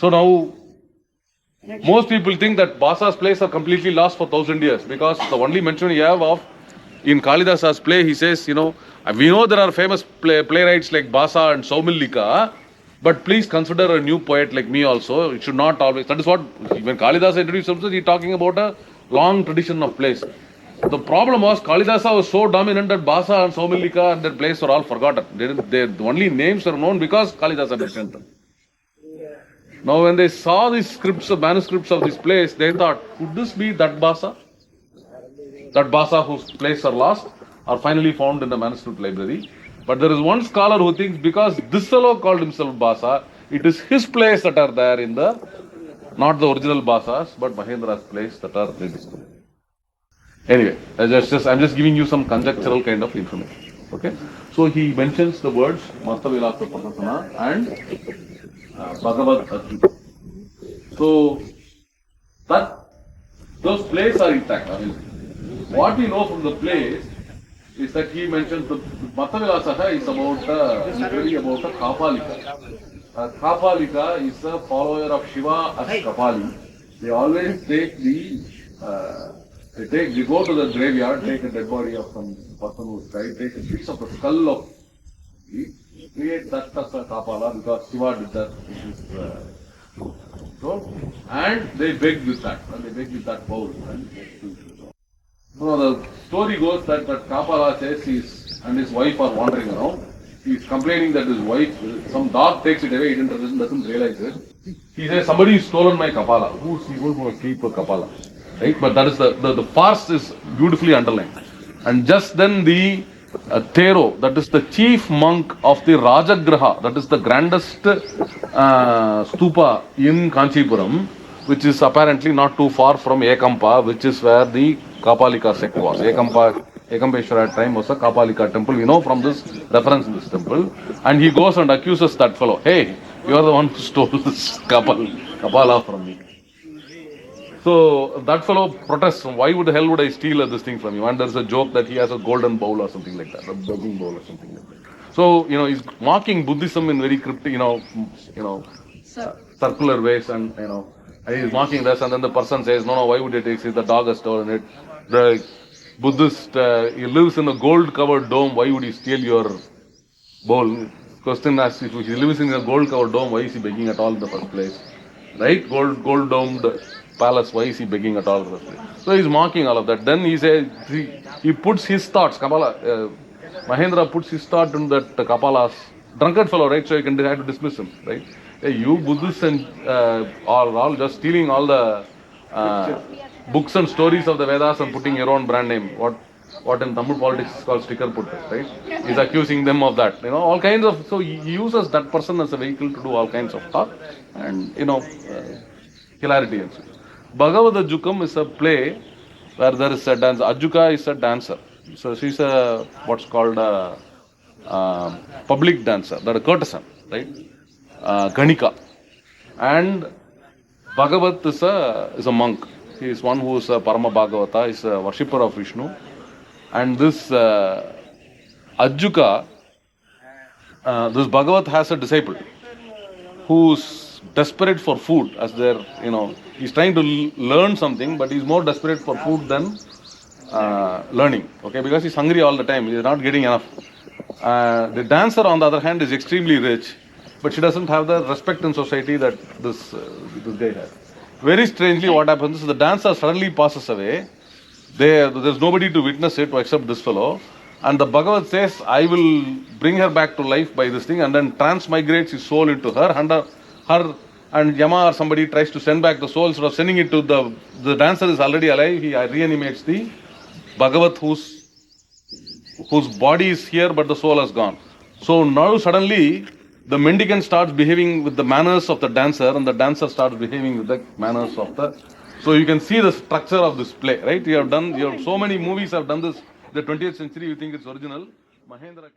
So now, most people think that Basa's plays are completely lost for 1,000 years because the only mention you have of in Kalidasa's play, he says, we know there are famous playwrights like Basa and Saumillika, but please consider a new poet like me also. It should not always. That is what, when Kalidasa introduced himself, he's talking about a long tradition of plays. The problem was Kalidasa was so dominant that Basa and Saumillika and their plays were all forgotten. The only names were known because Kalidasa mentioned them. Now, when they saw these manuscripts of this place, they thought, could this be that Basa? That Basa whose plays are lost are finally found in the manuscript library. But there is one scholar who thinks because this fellow called himself Basa, it is his plays that are there in not the original Basas, but Mahendra's plays that are rediscovered. Anyway, I'm just giving you some conjectural kind of information. Okay? So he mentions the words Mastavilasa Prasasana and Bhagavad Gita. So those plays are intact. I mean, what we know from the plays is that he mentions the Mastavilasa is really about a Kapalika. Kapalika is a follower of Shiva as Kapali. They always take they go to the graveyard, take a dead body of some person who's died, take a piece of the skull of create that as a Kapala because Shiva did that in his soul, and they beg with that, and they beg with that bowl. So the story goes that Kapala says and his wife are wandering around. He's complaining that his wife, some dog takes it away, he doesn't realize it. He says, somebody has stolen my Kapala. Who's he going to keep a Kapala? Right? But that is the farce is beautifully underlined. And just then the Thero, that is the chief monk of the Rajagraha, that is the grandest stupa in Kanchipuram, which is apparently not too far from Ekampa, which is where the Kapalika sect was. Ekampeshwara at time was a Kapalika temple. We know from this reference in this temple. And he goes and accuses that fellow, hey, you are the one who stole this Kapala from me. So that fellow protests, why would the hell would I steal this thing from you? And there's a joke that he has a golden bowl or something like that, a begging bowl or something like that. So, he's mocking Buddhism in very cryptic, circular ways and, and he's mocking this and then the person says, no, why would you take it? The dog has stolen it. The Buddhist, he lives in a gold covered dome, why would he steal your bowl? Question asks, if he lives in a gold covered dome, why is he begging at all in the first place? Right? Gold domed palace, why is he begging at all in the first place? So he's mocking all of that. Then he says, he puts his thoughts, Mahendra puts his thought in that Kapala's drunkard fellow, right? So you can decide to dismiss him, right? Hey, you Buddhists and are all just stealing all the books and stories of the Vedas and putting your own brand name. What in Tamil politics is called sticker putter, right? He's accusing them of that. All kinds of. So he uses that person as a vehicle to do all kinds of talk and hilarity and so. Bhagavad Jukam is a play where there is a dance. Ajuka is a dancer. So she's what's called a public dancer, that a courtesan, right? Ganika. And Bhagavat is a monk. He is one who is a Parama Bhagavata, is a worshipper of Vishnu. And this Ajuka, this Bhagavat has a disciple who's desperate for food as he's trying to learn something, but he's more desperate for food than learning, okay, because he's hungry all the time, he's not getting enough. The dancer, on the other hand, is extremely rich, but she doesn't have the respect in society that this guy has. Very strangely, what happens is the dancer suddenly passes away. There's nobody to witness it except this fellow. And the Bhagavad says, I will bring her back to life by this thing, and then transmigrates his soul into her. And Yama or somebody tries to send back the soul. Instead of sending it to the dancer is already alive, he reanimates the Bhagavat whose body is here but the soul has gone. So now suddenly the mendicant starts behaving with the manners of the dancer and the dancer starts behaving with the manners of the... So you can see the structure of this play, right? So many movies have done this. The 20th century, you think it's original. Mahendra